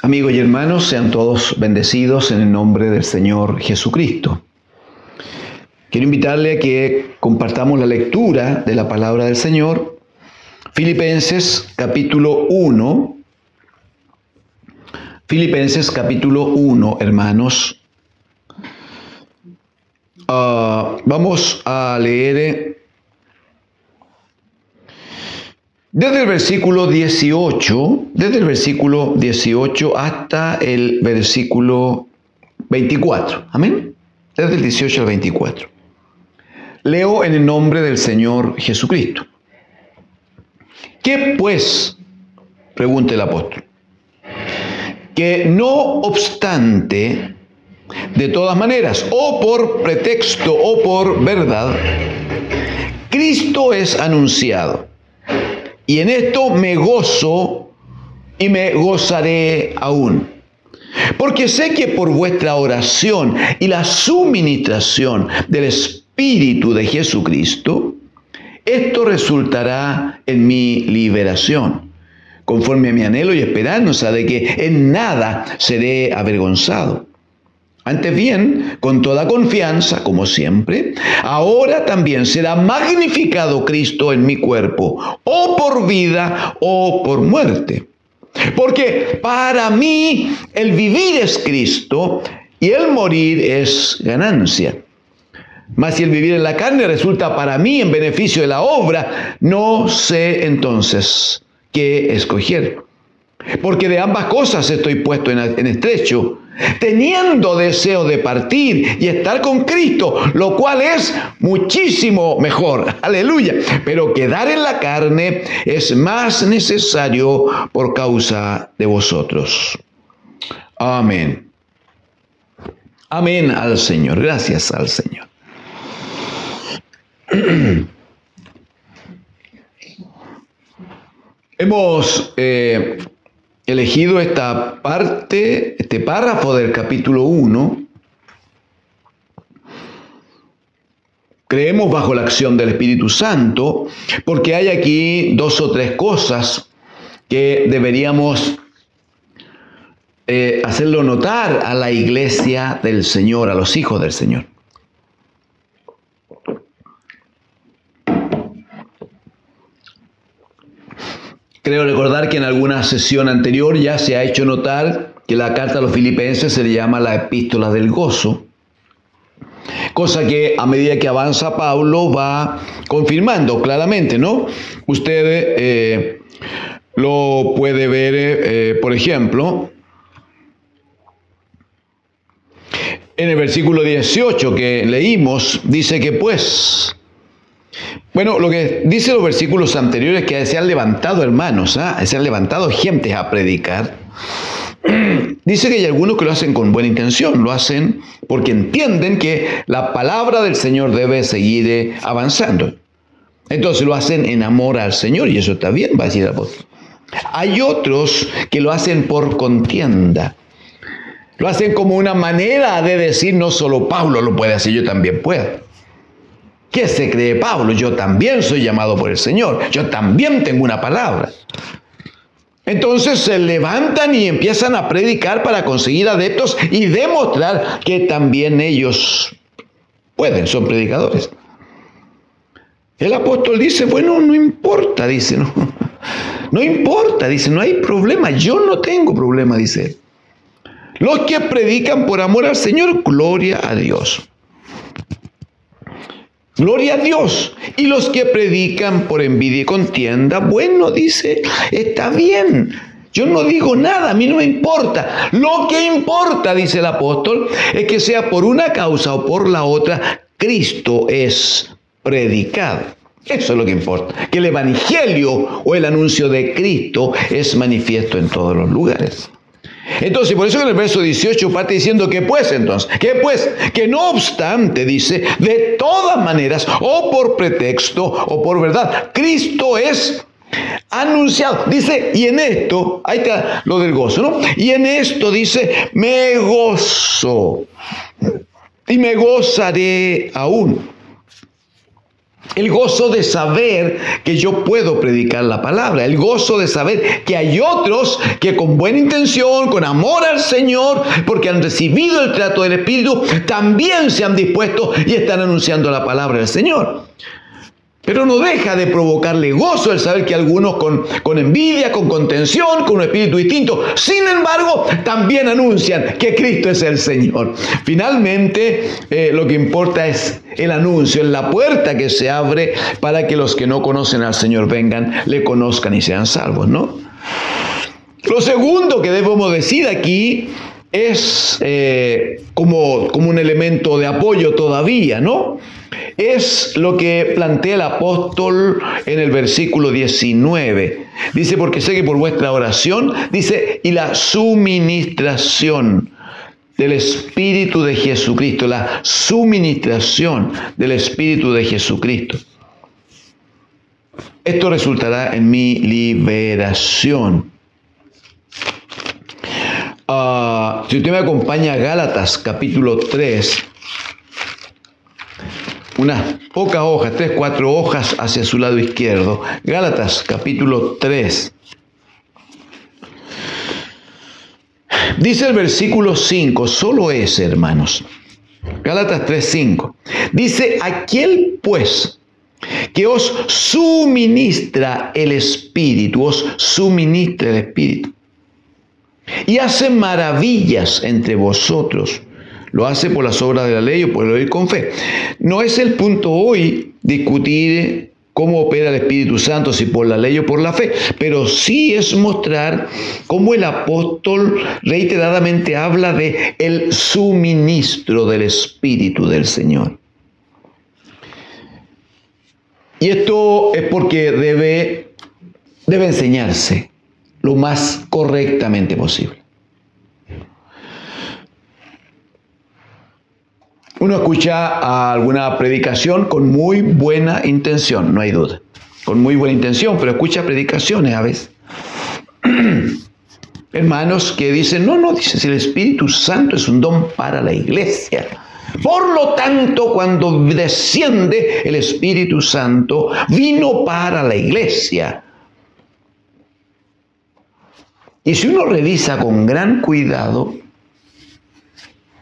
Amigos y hermanos, sean todos bendecidos en el nombre del Señor Jesucristo. Quiero invitarle a que compartamos la lectura de la palabra del Señor. Filipenses capítulo 1. Filipenses capítulo 1, hermanos. Vamos a leer desde el versículo 18 hasta el versículo 24. Amén. Desde el 18 al 24. Leo en el nombre del Señor Jesucristo. ¿Qué pues? Pregunta el apóstol. Que no obstante, de todas maneras, o por pretexto o por verdad, Cristo es anunciado. Y en esto me gozo y me gozaré aún. Porque sé que por vuestra oración y la suministración del Espíritu de Jesucristo, esto resultará en mi liberación, conforme a mi anhelo y esperanza de que en nada seré avergonzado. Antes bien, con toda confianza, como siempre, ahora también será magnificado Cristo en mi cuerpo, o por vida o por muerte. Porque para mí el vivir es Cristo y el morir es ganancia. Mas si el vivir en la carne resulta para mí en beneficio de la obra, no sé entonces qué escoger. Porque de ambas cosas estoy puesto en estrecho, teniendo deseo de partir y estar con Cristo, lo cual es muchísimo mejor. Aleluya. Pero quedar en la carne es más necesario por causa de vosotros. Amén. Amén al Señor. Gracias al Señor. Hemos elegido esta parte, este párrafo del capítulo 1. Creemos bajo la acción del Espíritu Santo, porque hay aquí dos o tres cosas que deberíamos hacerlo notar a la iglesia del Señor, a los hijos del Señor. Creo recordar que en alguna sesión anterior ya se ha hecho notar que la carta a los filipenses se le llama la epístola del gozo, cosa que a medida que avanza Pablo va confirmando claramente, ¿no? Usted lo puede ver, por ejemplo, en el versículo 18 que leímos, dice que pues... Bueno, lo que dicen los versículos anteriores es que se han levantado hermanos, se han levantado gentes a predicar. Dice que hay algunos que lo hacen con buena intención, lo hacen porque entienden que la palabra del Señor debe seguir avanzando. Entonces lo hacen en amor al Señor y eso está bien, va a decir el apóstol. Hay otros que lo hacen por contienda. Lo hacen como una manera de decir, no solo Pablo lo puede hacer, yo también puedo. ¿Qué se cree Pablo? Yo también soy llamado por el Señor. Yo también tengo una palabra. Entonces se levantan y empiezan a predicar para conseguir adeptos y demostrar que también ellos pueden, son predicadores. El apóstol dice, bueno, no importa, dice, no importa, dice, no hay problema, yo no tengo problema, dice. Los que predican por amor al Señor, gloria a Dios. Gloria a Dios. Y los que predican por envidia y contienda, bueno, dice, está bien. Yo no digo nada, a mí no me importa. Lo que importa, dice el apóstol, es que sea por una causa o por la otra, Cristo es predicado. Eso es lo que importa. Que el evangelio o el anuncio de Cristo es manifiesto en todos los lugares. Entonces, por eso en el verso 18 parte diciendo que pues entonces, que no obstante, dice, de todas maneras, o por pretexto o por verdad, Cristo es anunciado. Dice, y en esto, ahí está lo del gozo, ¿no? Y en esto dice, me gozo y me gozaré aún. El gozo de saber que yo puedo predicar la palabra. El gozo de saber que hay otros que con buena intención, con amor al Señor, porque han recibido el trato del Espíritu, también se han dispuesto y están anunciando la palabra del Señor. Pero no deja de provocarle gozo el saber que algunos con envidia, con contención, con un espíritu distinto, sin embargo, también anuncian que Cristo es el Señor. Finalmente, lo que importa es el anuncio, en la puerta que se abre para que los que no conocen al Señor vengan, le conozcan y sean salvos, ¿no? Lo segundo que debemos decir aquí es como un elemento de apoyo todavía, ¿no? Es lo que plantea el apóstol en el versículo 19. Dice, porque sé que por vuestra oración, dice, y la suministración del Espíritu de Jesucristo, la suministración del Espíritu de Jesucristo. Esto resultará en mi liberación. Si usted me acompaña a Gálatas capítulo 3, unas pocas hojas, 3, 4 hojas hacia su lado izquierdo. Gálatas capítulo 3. Dice el versículo 5, solo ese, hermanos. Gálatas 3, 5. Dice, aquel pues que os suministra el Espíritu, y hace maravillas entre vosotros. ¿Lo hace por las obras de la ley o por el oír con fe? No es el punto hoy discutir cómo opera el Espíritu Santo, si por la ley o por la fe, pero sí es mostrar cómo el apóstol reiteradamente habla de el suministro del Espíritu del Señor. Y esto es porque debe enseñarse lo más correctamente posible. Uno escucha alguna predicación con muy buena intención, no hay duda. Con muy buena intención, pero escucha predicaciones a veces. Hermanos que dicen, dice, si el Espíritu Santo es un don para la iglesia. Por lo tanto, cuando desciende el Espíritu Santo, vino para la iglesia. Y si uno revisa con gran cuidado,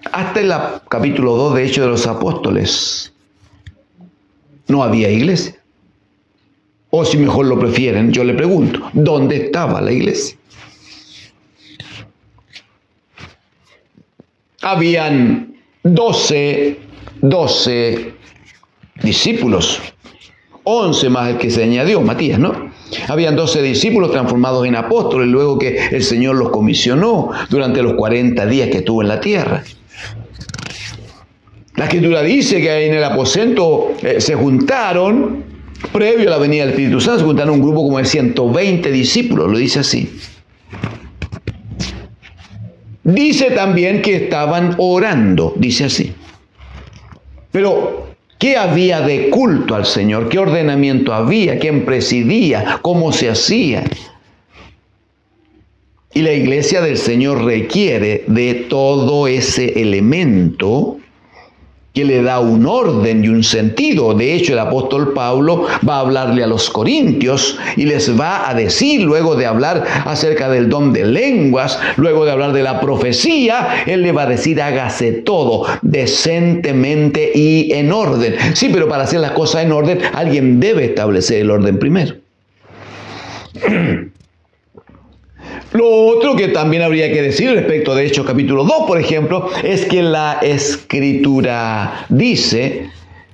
hasta el capítulo 2 de Hechos de los Apóstoles, no había iglesia. O si mejor lo prefieren, yo le pregunto, ¿dónde estaba la iglesia? Habían 12 discípulos, 11 más el que se añadió, Matías, ¿no? Habían 12 discípulos transformados en apóstoles, luego que el Señor los comisionó durante los 40 días que estuvo en la tierra. La Escritura dice que en el aposento se juntaron, previo a la venida del Espíritu Santo, se juntaron un grupo como de 120 discípulos, lo dice así. Dice también que estaban orando, dice así. Pero, ¿qué había de culto al Señor? ¿Qué ordenamiento había? ¿Quién presidía? ¿Cómo se hacía? Y la iglesia del Señor requiere de todo ese elemento que le da un orden y un sentido. De hecho, el apóstol Pablo va a hablarle a los corintios y les va a decir, luego de hablar acerca del don de lenguas, luego de hablar de la profecía, él le va a decir, hágase todo decentemente y en orden. Sí, pero para hacer las cosas en orden, alguien debe establecer el orden primero. Lo otro que también habría que decir respecto de Hechos capítulo 2, por ejemplo, es que la Escritura dice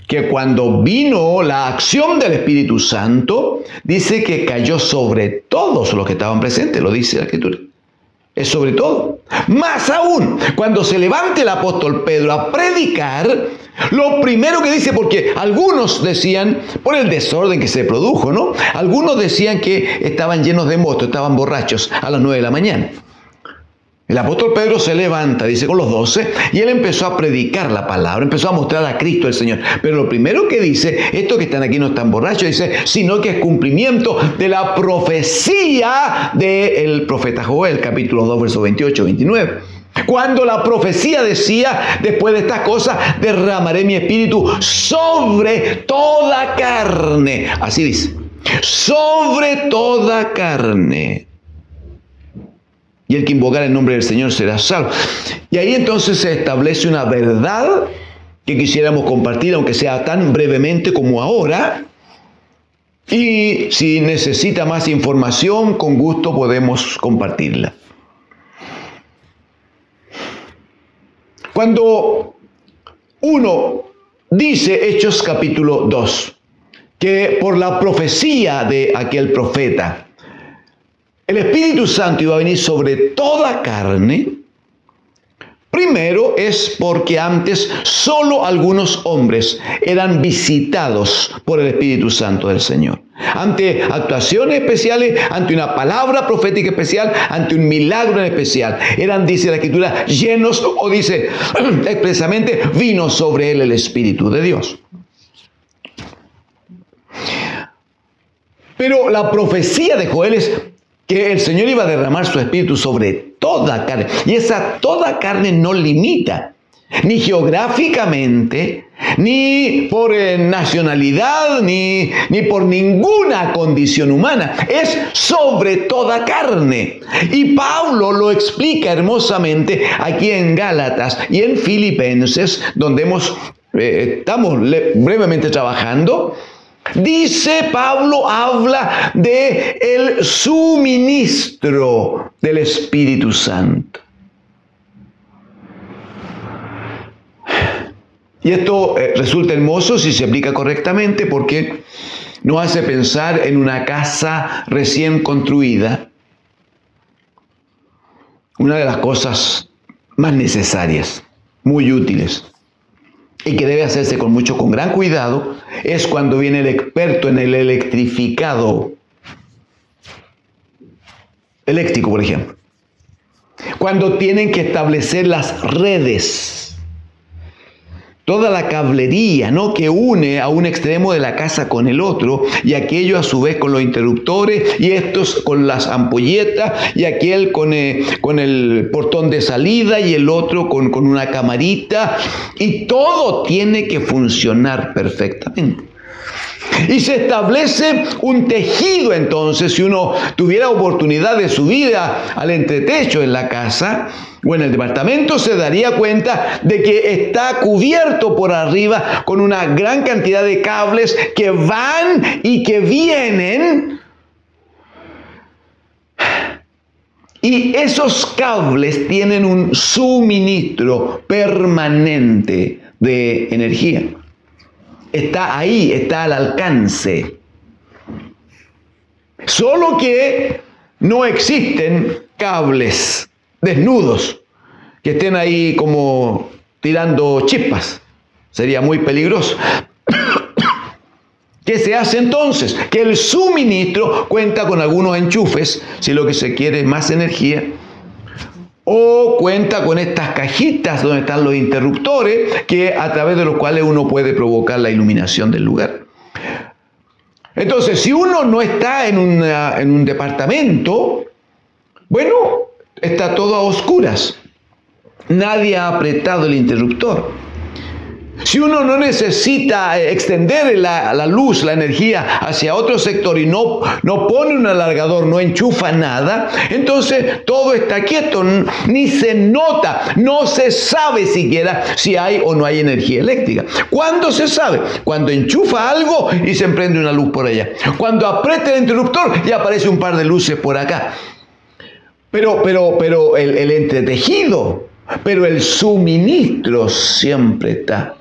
que cuando vino la acción del Espíritu Santo, dice que cayó sobre todos los que estaban presentes, lo dice la Escritura. Es sobre todo. Más aún, cuando se levante el apóstol Pedro a predicar, lo primero que dice, porque algunos decían, por el desorden que se produjo, ¿no? Algunos decían que estaban llenos de mosto, estaban borrachos a las 9 de la mañana. El apóstol Pedro se levanta, dice, con los 12, y él empezó a predicar la palabra, empezó a mostrar a Cristo el Señor. Pero lo primero que dice, estos que están aquí no están borrachos, dice, sino que es cumplimiento de la profecía del profeta Joel, capítulo 2, versos 28, 29. Cuando la profecía decía, después de estas cosas, derramaré mi espíritu sobre toda carne. Así dice, sobre toda carne. Y el que invocar el nombre del Señor será salvo. Y ahí entonces se establece una verdad que quisiéramos compartir, aunque sea tan brevemente como ahora. Y si necesita más información, con gusto podemos compartirla. Cuando uno dice, Hechos capítulo 2, que por la profecía de aquel profeta, el Espíritu Santo iba a venir sobre toda carne, primero es porque antes solo algunos hombres eran visitados por el Espíritu Santo del Señor. Ante actuaciones especiales, ante una palabra profética especial, ante un milagro en especial. Eran, dice la Escritura, llenos, o dice expresamente, vino sobre él el Espíritu de Dios. Pero la profecía de Joel es que el Señor iba a derramar su Espíritu sobre toda carne. Y esa toda carne no limita, ni geográficamente, ni por nacionalidad, ni por ninguna condición humana. Es sobre toda carne. Y Pablo lo explica hermosamente aquí en Gálatas y en Filipenses, donde estamos brevemente trabajando. Dice Pablo, habla de el suministro del Espíritu Santo. Y esto resulta hermoso si se aplica correctamente, porque nos hace pensar en una casa recién construida. Una de las cosas más necesarias, muy útiles, y que debe hacerse con gran cuidado, es cuando viene el experto en el electrificado eléctrico, por ejemplo. Cuando tienen que establecer las redes, toda la cablería, ¿no?, que une a un extremo de la casa con el otro, y aquello a su vez con los interruptores, y estos con las ampolletas, y aquel con el portón de salida, y el otro con una camarita, y todo tiene que funcionar perfectamente. Y se establece un tejido entonces, si uno tuviera oportunidad de subir al entretecho en la casa o en el departamento, se daría cuenta de que está cubierto por arriba con una gran cantidad de cables que van y que vienen. Y esos cables tienen un suministro permanente de energía. Está ahí, está al alcance. Solo que no existen cables desnudos que estén ahí como tirando chispas. Sería muy peligroso. ¿Qué se hace entonces? Que el suministro cuenta con algunos enchufes, si lo que se quiere es más energía, o cuenta con estas cajitas donde están los interruptores, a través de los cuales uno puede provocar la iluminación del lugar. Entonces, si uno no está en un departamento, bueno, está todo a oscuras. Nadie ha apretado el interruptor. Si uno no necesita extender la luz, la energía hacia otro sector y no pone un alargador, no enchufa nada, entonces todo está quieto, ni se nota, no se sabe siquiera si hay o no hay energía eléctrica. ¿Cuándo se sabe? Cuando enchufa algo y se emprende una luz por allá. Cuando aprieta el interruptor y aparece un par de luces por acá. Pero el entretejido, pero el suministro siempre está.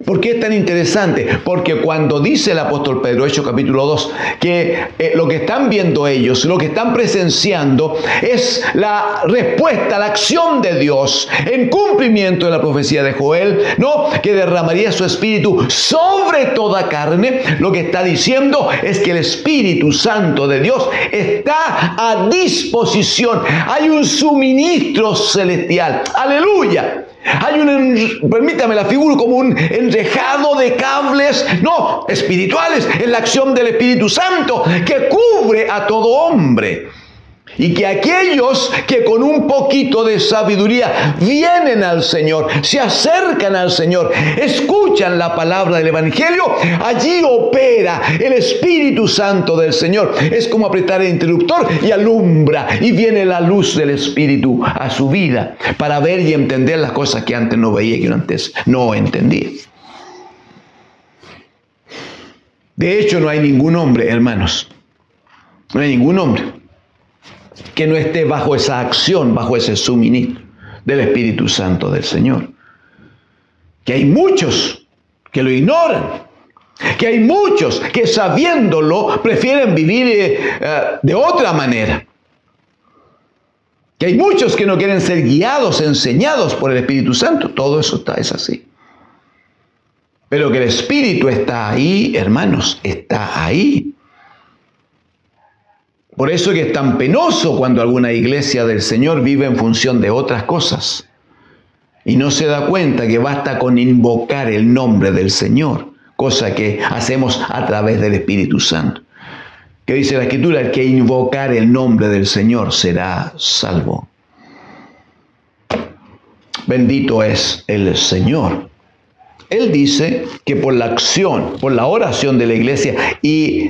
¿Por qué es tan interesante? Porque cuando dice el apóstol Pedro, Hechos capítulo 2, que lo que están viendo ellos, lo que están presenciando, es la respuesta, la acción de Dios en cumplimiento de la profecía de Joel, ¿no?, que derramaría su espíritu sobre toda carne. Lo que está diciendo es que el Espíritu Santo de Dios está a disposición. Hay un suministro celestial. ¡Aleluya! Hay permítame la figura, como un enrejado de cables, no, espirituales, en la acción del Espíritu Santo, que cubre a todo hombre. Y que aquellos que con un poquito de sabiduría vienen al Señor, se acercan al Señor, escuchan la palabra del Evangelio, allí opera el Espíritu Santo del Señor. Es como apretar el interruptor y alumbra, y viene la luz del Espíritu a su vida para ver y entender las cosas que antes no veía, que antes no entendía. De hecho, no hay ningún hombre, hermanos, no hay ningún hombre que no esté bajo esa acción, bajo ese suministro del Espíritu Santo del Señor. Que hay muchos que lo ignoran, que hay muchos que sabiéndolo prefieren vivir de otra manera, que hay muchos que no quieren ser guiados, enseñados por el Espíritu Santo. Todo eso es así. Pero que el Espíritu está ahí, hermanos, está ahí. Por eso que es tan penoso cuando alguna iglesia del Señor vive en función de otras cosas y no se da cuenta que basta con invocar el nombre del Señor, cosa que hacemos a través del Espíritu Santo. Que dice la Escritura, el que invocar el nombre del Señor será salvo. Bendito es el Señor. Él dice que por la acción, por la oración de la iglesia y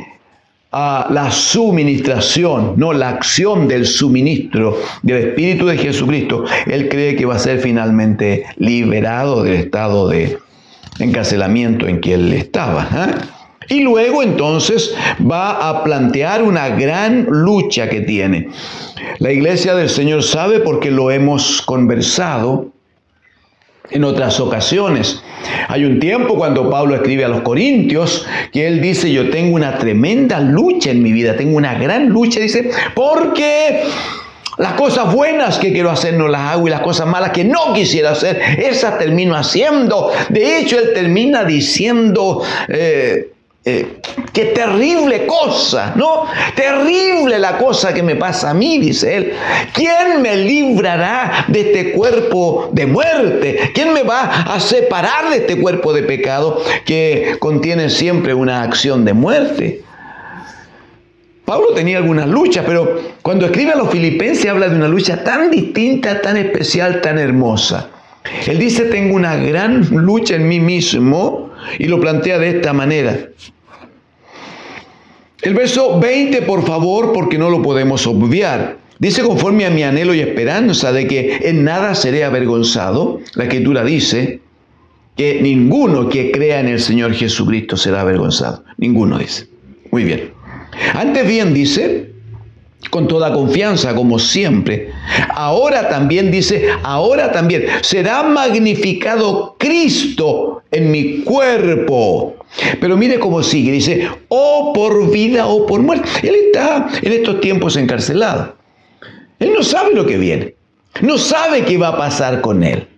la suministración, no la acción del suministro del Espíritu de Jesucristo, él cree que va a ser finalmente liberado del estado de encarcelamiento en que él estaba. Y luego entonces va a plantear una gran lucha que tiene. La iglesia del Señor sabe, porque lo hemos conversado en otras ocasiones. Hay un tiempo cuando Pablo escribe a los Corintios que él dice: yo tengo una tremenda lucha en mi vida, tengo una gran lucha, dice, porque las cosas buenas que quiero hacer no las hago, y las cosas malas que no quisiera hacer, esas termino haciendo. De hecho, él termina diciendo qué terrible cosa, ¿no? Terrible la cosa que me pasa a mí, dice él. ¿Quién me librará de este cuerpo de muerte? ¿Quién me va a separar de este cuerpo de pecado que contiene siempre una acción de muerte? Pablo tenía algunas luchas, pero cuando escribe a los Filipenses habla de una lucha tan distinta, tan especial, tan hermosa. Él dice: tengo una gran lucha en mí mismo, y lo plantea de esta manera. El verso 20, por favor, porque no lo podemos obviar. Dice: conforme a mi anhelo y esperanza de que en nada seré avergonzado. La Escritura dice que ninguno que crea en el Señor Jesucristo será avergonzado. Ninguno, dice. Muy bien. Antes bien dice, con toda confianza, como siempre. Ahora también dice, ahora también será magnificado Cristo en mi cuerpo. Pero mire cómo sigue, dice, o por vida o por muerte. Él está en estos tiempos encarcelado. Él no sabe lo que viene. No sabe qué va a pasar con él.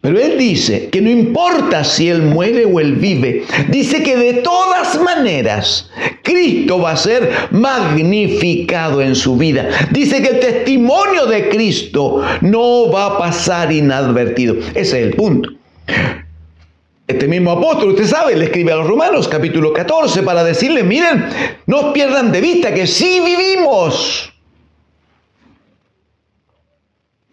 Pero él dice que no importa si él muere o él vive. Dice que de todas maneras Cristo va a ser magnificado en su vida. Dice que el testimonio de Cristo no va a pasar inadvertido. Ese es el punto. Este mismo apóstol, usted sabe, le escribe a los Romanos, capítulo 14, para decirles: miren, no pierdan de vista que sí vivimos.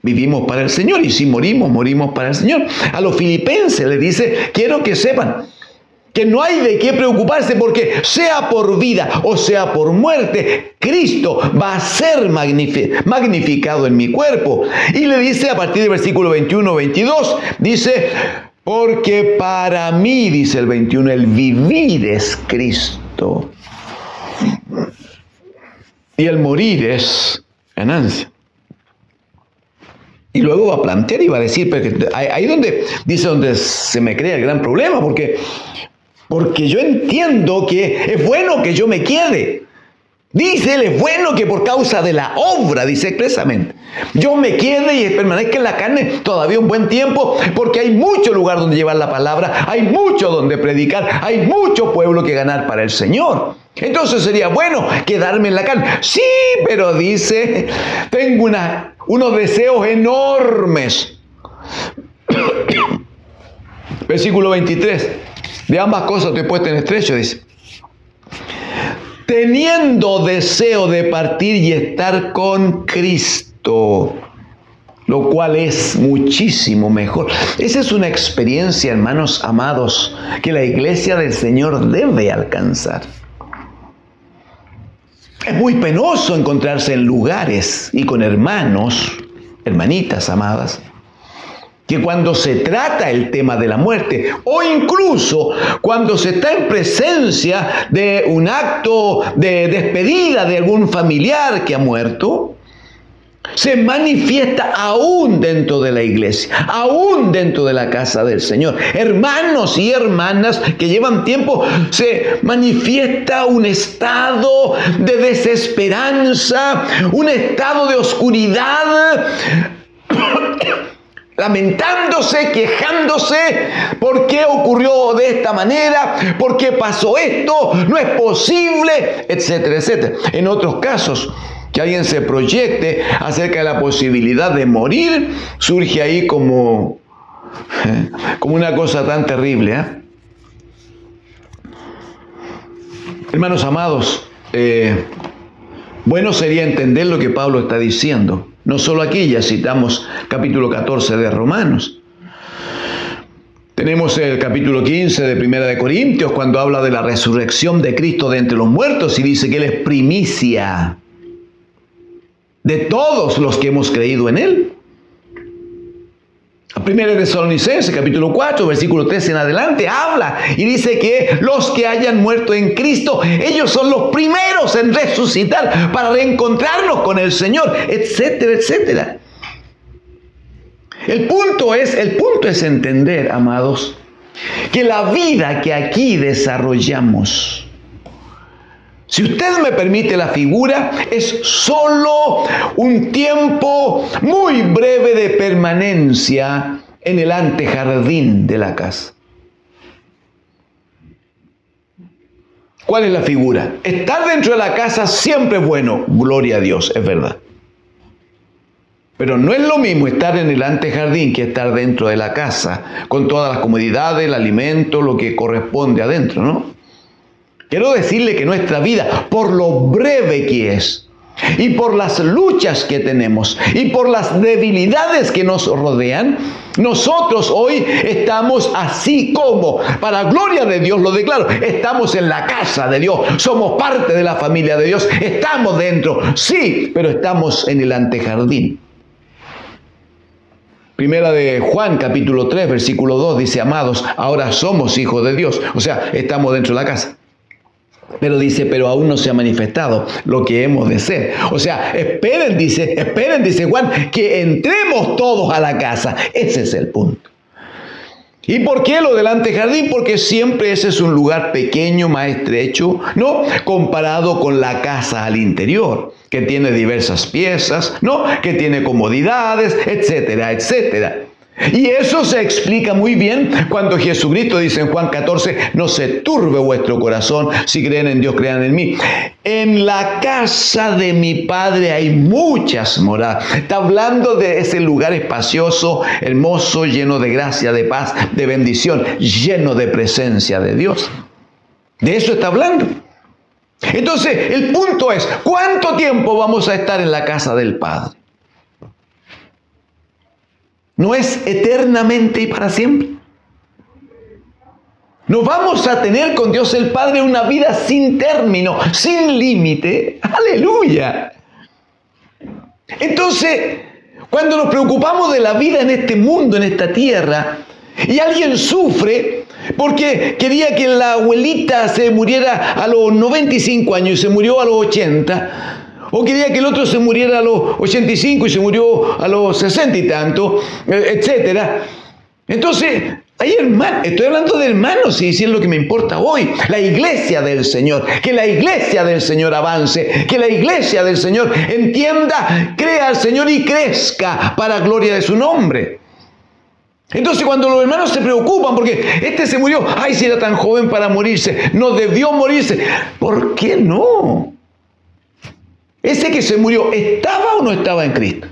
Vivimos para el Señor, y si morimos, morimos para el Señor. A los Filipenses le dice: quiero que sepan que no hay de qué preocuparse, porque sea por vida o sea por muerte, Cristo va a ser magnificado en mi cuerpo. Y le dice a partir del versículo 21-22, dice: porque para mí, dice el 21, el vivir es Cristo y el morir es ganancia. Y luego va a plantear y va a decir, pero ahí donde dice, donde se me crea el gran problema, porque yo entiendo que es bueno que yo me quede. Dice él, es bueno que por causa de la obra, dice expresamente, yo me quede y permanezca en la carne todavía un buen tiempo, porque hay mucho lugar donde llevar la palabra, hay mucho donde predicar, hay mucho pueblo que ganar para el Señor. Entonces sería bueno quedarme en la carne. Sí, pero dice, tengo unos deseos enormes. Versículo 23. De ambas cosas te he puesto en estrecho, dice. teniendo deseo de partir y estar con Cristo, lo cual es muchísimo mejor. Esa es una experiencia, hermanos amados, que la iglesia del Señor debe alcanzar. Es muy penoso encontrarse en lugares y con hermanos, hermanitas amadas, que cuando se trata el tema de la muerte, o incluso cuando se está en presencia de un acto de despedida de algún familiar que ha muerto, se manifiesta aún dentro de la iglesia, aún dentro de la casa del Señor. Hermanos y hermanas que llevan tiempo, se manifiesta un estado de desesperanza, un estado de oscuridad, lamentándose, quejándose, ¿por qué ocurrió de esta manera? ¿Por qué pasó esto? No es posible, etcétera, etcétera. En otros casos, que alguien se proyecte acerca de la posibilidad de morir, surge ahí como una cosa tan terrible, ¿eh? Hermanos amados, bueno sería entender lo que Pablo está diciendo. No solo aquí, ya citamos capítulo 14 de Romanos. Tenemos el capítulo 15 de Primera de Corintios, cuando habla de la resurrección de Cristo de entre los muertos y dice que Él es primicia de todos los que hemos creído en Él. A Primera de Tesalonicenses, capítulo 4, versículo 13 en adelante, habla y dice que los que hayan muerto en Cristo, ellos son los primeros en resucitar para reencontrarnos con el Señor, etcétera, etcétera. El punto es entender, amados, que la vida que aquí desarrollamos, si usted me permite la figura, es solo un tiempo muy breve de permanencia en el antejardín de la casa. ¿Cuál es la figura? Estar dentro de la casa siempre es bueno, gloria a Dios, es verdad. Pero no es lo mismo estar en el antejardín que estar dentro de la casa, con todas las comodidades, el alimento, lo que corresponde adentro, ¿no? Quiero decirle que nuestra vida, por lo breve que es, y por las luchas que tenemos, y por las debilidades que nos rodean, nosotros hoy estamos así como, para gloria de Dios lo declaro, estamos en la casa de Dios, somos parte de la familia de Dios, estamos dentro, sí, pero estamos en el antejardín. Primera de Juan, capítulo 3, versículo 2, dice, amados, ahora somos hijos de Dios, o sea, estamos dentro de la casa. Pero dice, pero aún no se ha manifestado lo que hemos de ser. O sea, esperen, dice Juan, que entremos todos a la casa. Ese es el punto. ¿Y por qué lo del antejardín? Porque siempre ese es un lugar pequeño, más estrecho, ¿no? Comparado con la casa al interior, que tiene diversas piezas, ¿no? Que tiene comodidades, etcétera, etcétera. Y eso se explica muy bien cuando Jesucristo dice en Juan 14, no se turbe vuestro corazón, si creen en Dios, crean en mí. En la casa de mi Padre hay muchas moradas. Está hablando de ese lugar espacioso, hermoso, lleno de gracia, de paz, de bendición, lleno de presencia de Dios. De eso está hablando. Entonces, el punto es, ¿cuánto tiempo vamos a estar en la casa del Padre? ¿No es eternamente y para siempre? Nos vamos a tener con Dios el Padre una vida sin término, sin límite. ¡Aleluya! Entonces, cuando nos preocupamos de la vida en este mundo, en esta tierra, y alguien sufre porque quería que la abuelita se muriera a los 95 años y se murió a los 80, o quería que el otro se muriera a los 85 y se murió a los 60 y tanto, etcétera. Entonces, hay hermanos, estoy hablando de hermanos y es lo que me importa hoy. La iglesia del Señor, que la iglesia del Señor avance, que la iglesia del Señor entienda, crea al Señor y crezca para gloria de su nombre. Entonces cuando los hermanos se preocupan porque este se murió, ay, si era tan joven para morirse, no debió morirse. ¿Por qué no? Ese que se murió, ¿estaba o no estaba en Cristo?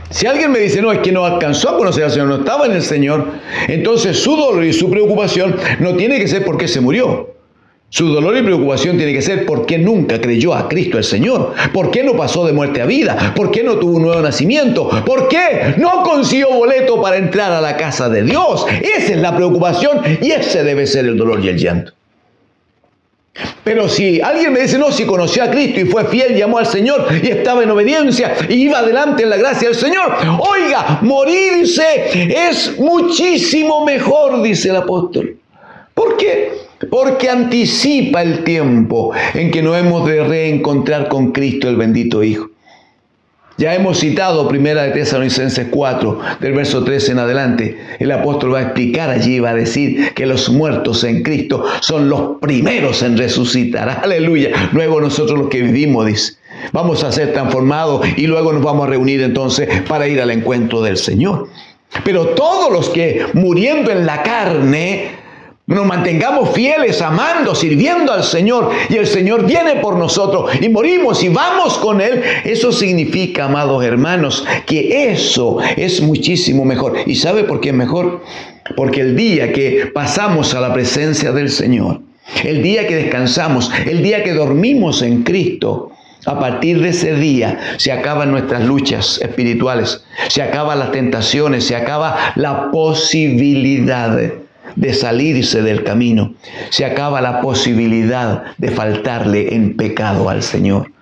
Si alguien me dice, no, es que no alcanzó a conocer al Señor, no estaba en el Señor, entonces su dolor y su preocupación no tiene que ser porque se murió, Su dolor y preocupación tiene que ser por qué nunca creyó a Cristo el Señor, por qué no pasó de muerte a vida, por qué no tuvo un nuevo nacimiento, por qué no consiguió boleto para entrar a la casa de Dios. Esa es la preocupación y ese debe ser el dolor y el llanto. Pero si alguien me dice, no, si conoció a Cristo y fue fiel, llamó al Señor y estaba en obediencia y iba adelante en la gracia del Señor, oiga, morirse es muchísimo mejor, dice el apóstol. ¿Por qué? Porque anticipa el tiempo en que nos hemos de reencontrar con Cristo, el bendito Hijo. Ya hemos citado 1 de Tesalonicenses 4, del verso 13 en adelante. El apóstol va a explicar allí, va a decir que los muertos en Cristo son los primeros en resucitar. Aleluya. Luego nosotros los que vivimos, dice, vamos a ser transformados y luego nos vamos a reunir entonces para ir al encuentro del Señor. Pero todos los que muriendo en la carne nos mantengamos fieles, amando, sirviendo al Señor, y el Señor viene por nosotros y morimos y vamos con Él, eso significa, amados hermanos, que eso es muchísimo mejor. ¿Y sabe por qué es mejor? Porque el día que pasamos a la presencia del Señor, el día que descansamos, el día que dormimos en Cristo, a partir de ese día se acaban nuestras luchas espirituales, se acaban las tentaciones, se acaba la posibilidad de salirse del camino. Se acaba la posibilidad de faltarle en pecado al Señor.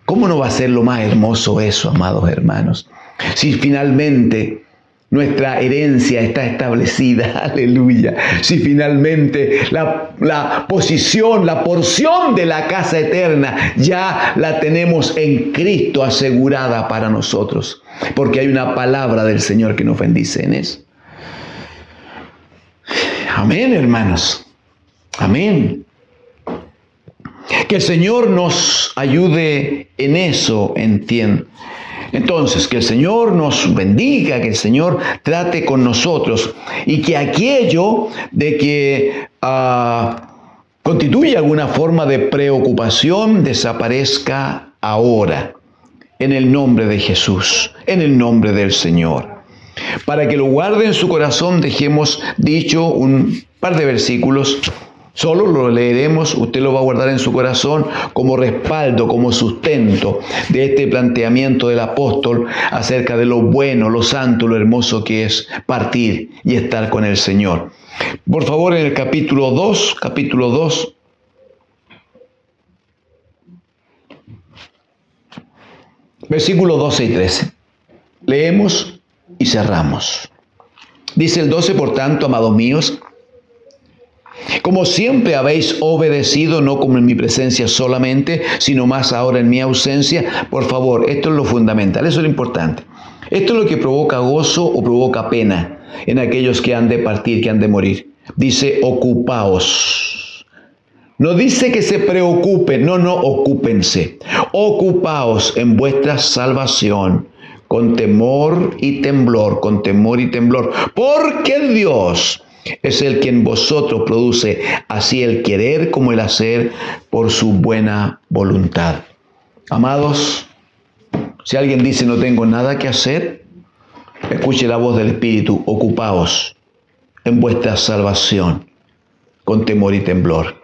¿Cómo no va a ser lo más hermoso eso, amados hermanos? Si finalmente nuestra herencia está establecida, aleluya. Si finalmente la posición, la porción de la casa eterna ya la tenemos en Cristo asegurada para nosotros. Porque hay una palabra del Señor que nos bendice en eso. Amén, hermanos. Amén. Que el Señor nos ayude en eso, entiendo. Entonces, que el Señor nos bendiga, que el Señor trate con nosotros y que aquello de que constituye alguna forma de preocupación desaparezca ahora, en el nombre de Jesús, en el nombre del Señor. Para que lo guarde en su corazón, dejemos dicho un par de versículos. Solo lo leeremos, usted lo va a guardar en su corazón como respaldo, como sustento de este planteamiento del apóstol acerca de lo bueno, lo santo, lo hermoso que es partir y estar con el Señor. Por favor, en el capítulo 2, versículos 12 y 13. Leemos y cerramos. Dice el 12, por tanto, amados míos, como siempre habéis obedecido, no como en mi presencia solamente, sino más ahora en mi ausencia. Por favor, esto es lo fundamental, eso es lo importante. Esto es lo que provoca gozo o provoca pena en aquellos que han de partir, que han de morir. Dice, ocupaos. No dice que se preocupen, no, ocúpense. Ocupaos en vuestra salvación con temor y temblor, porque Dios es el que en vosotros produce así el querer como el hacer por su buena voluntad. Amados, si alguien dice no tengo nada que hacer, escuche la voz del Espíritu, ocupaos en vuestra salvación con temor y temblor.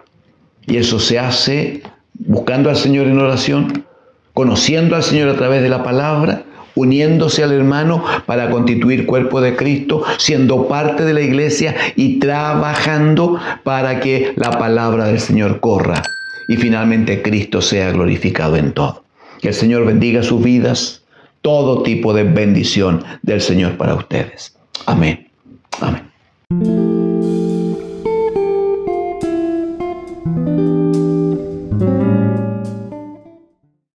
Y eso se hace buscando al Señor en oración, conociendo al Señor a través de la palabra, uniéndose al hermano para constituir cuerpo de Cristo, siendo parte de la iglesia y trabajando para que la palabra del Señor corra y finalmente Cristo sea glorificado en todo. Que el Señor bendiga sus vidas, todo tipo de bendición del Señor para ustedes. Amén. Amén.